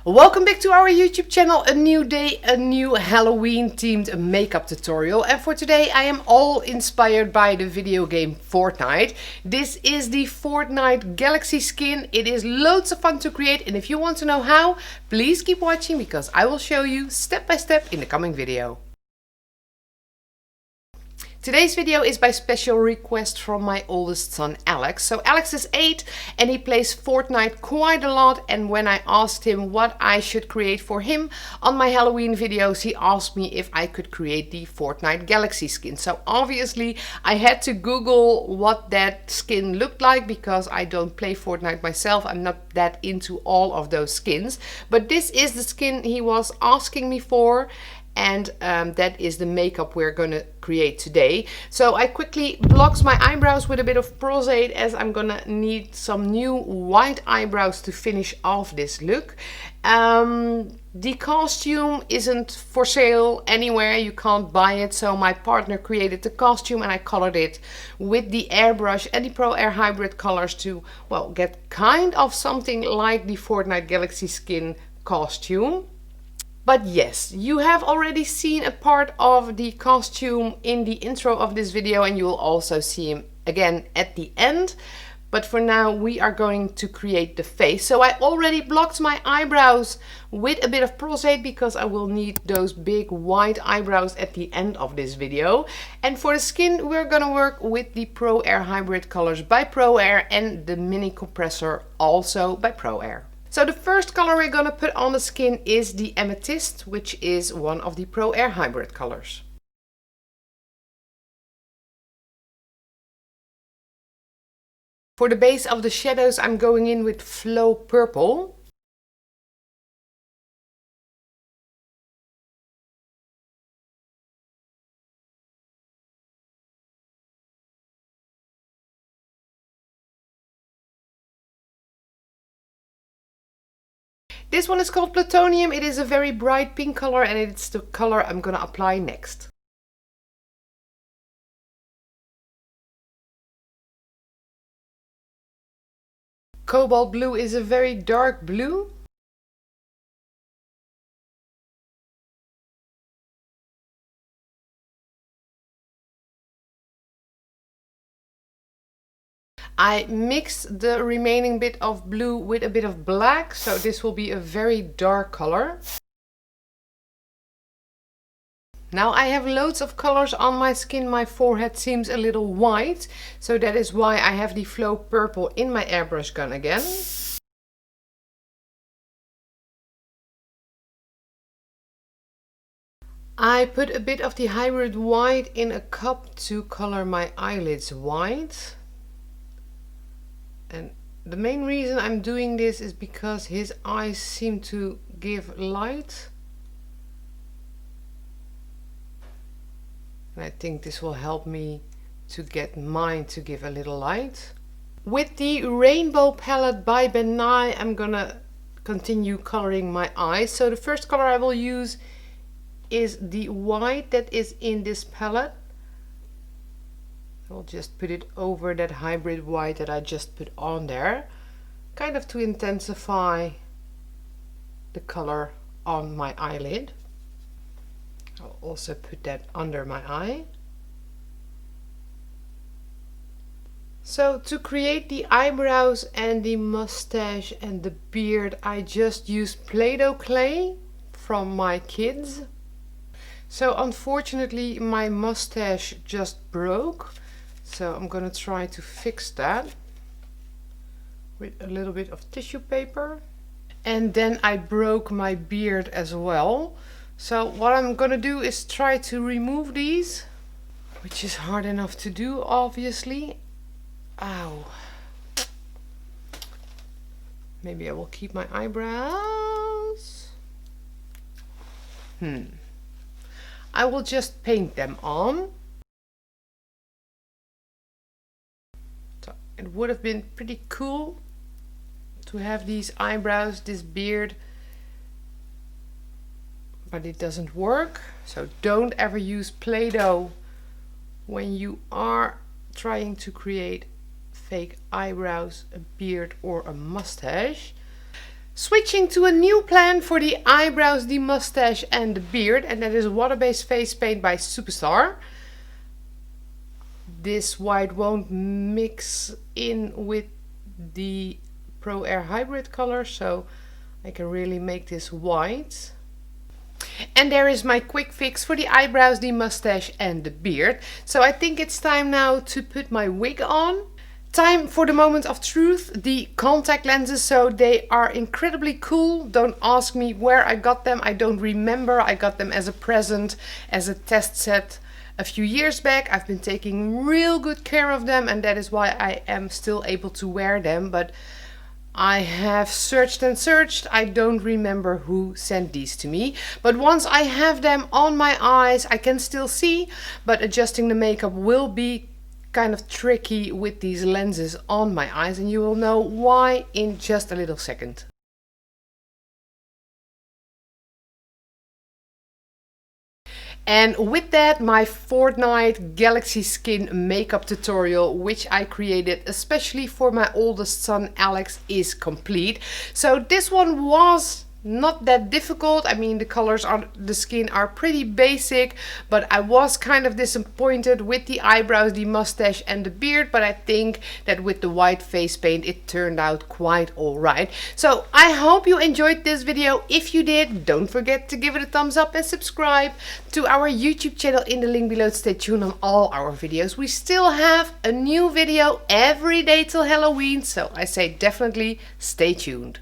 Welcome back to our YouTube channel. A new day, a new Halloween themed makeup tutorial. And for today I am all inspired by the video game Fortnite. This is the Fortnite Galaxy skin. It is loads of fun to create, and if you want to know how, please keep watching because I will show you step by step in the coming video. Today's video is by special request from my oldest son Alex. So Alex is 8 and he plays Fortnite quite a lot, and when I asked him what I should create for him on my Halloween videos, he asked me if I could create the Fortnite Galaxy skin. So obviously I had to Google what that skin looked like because I don't play Fortnite myself. I'm not that into all of those skins, but this is the skin he was asking me for. And that is the makeup we're gonna create today. So I quickly blocked my eyebrows with a bit of Pros-Aid as I'm gonna need some new white eyebrows to finish off this look. The costume isn't for sale anywhere, you can't buy it, so my partner created the costume and I colored it with the airbrush and the Pro Air Hybrid colors to, well, get kind of something like the Fortnite Galaxy skin costume. But yes, you have already seen a part of the costume in the intro of this video, and you will also see him again at the end. But for now we are going to create the face. So I already blocked my eyebrows with a bit of Pros-Aid because I will need those big white eyebrows at the end of this video. And for the skin we're gonna work with the Pro Air Hybrid colors by Pro Air and the mini compressor also by Pro Air. So the first color we're gonna put on the skin is the Amethyst, which is one of the Pro Air Hybrid colors. For the base of the shadows, I'm going in with Flow Purple. This one is called Plutonium. It is a very bright pink color and it's the color I'm gonna apply next. Cobalt Blue is a very dark blue. I mixed the remaining bit of blue with a bit of black, so this will be a very dark color. Now I have loads of colors on my skin. My forehead seems a little white, so that is why I have the Flow Purple in my airbrush gun again. I put a bit of the Hybrid White in a cup to color my eyelids white. And the main reason I'm doing this is because his eyes seem to give light. And I think this will help me to get mine to give a little light. With the Rainbow palette by Ben Nye, I'm gonna continue coloring my eyes. So the first color I will use is the white that is in this palette. I'll just put it over that Hybrid White that I just put on there, kind of to intensify the color on my eyelid. I'll also put that under my eye. So to create the eyebrows and the mustache and the beard, I just used Play-Doh clay from my kids. So unfortunately my mustache just broke. So I'm gonna try to fix that with a little bit of tissue paper. And then I broke my beard as well. So what I'm gonna do is try to remove these, which is hard enough to do, obviously. Ow. Maybe I will keep my eyebrows. I will just paint them on. It would have been pretty cool to have these eyebrows, this beard, but it doesn't work. So don't ever use Play-Doh when you are trying to create fake eyebrows, a beard or a mustache. Switching to a new plan for the eyebrows, the mustache and the beard, and that is water-based face paint by Superstar. This white won't mix in with the Pro Air Hybrid color, so I can really make this white. And there is my quick fix for the eyebrows, the mustache and the beard. So I think it's time now to put my wig on. Time for the moment of truth, the contact lenses. So they are incredibly cool. Don't ask me where I got them. I don't remember. I got them as a present, as a test set a few years back. I've been taking real good care of them, and that is why I am still able to wear them. But I have searched and searched. I don't remember who sent these to me. But once I have them on my eyes, I can still see, but adjusting the makeup will be kind of tricky with these lenses on my eyes, and you will know why in just a little second. And with that, my Fortnite Galaxy Skin makeup tutorial, which I created especially for my oldest son Alex, is complete. So this one was not that difficult. I mean, the colors on the skin are pretty basic, but I was kind of disappointed with the eyebrows, the mustache and the beard, but I think that with the white face paint it turned out quite alright. So I hope you enjoyed this video. If you did, don't forget to give it a thumbs up and subscribe to our YouTube channel in the link below to stay tuned on all our videos. We still have a new video every day till Halloween, so I say definitely stay tuned.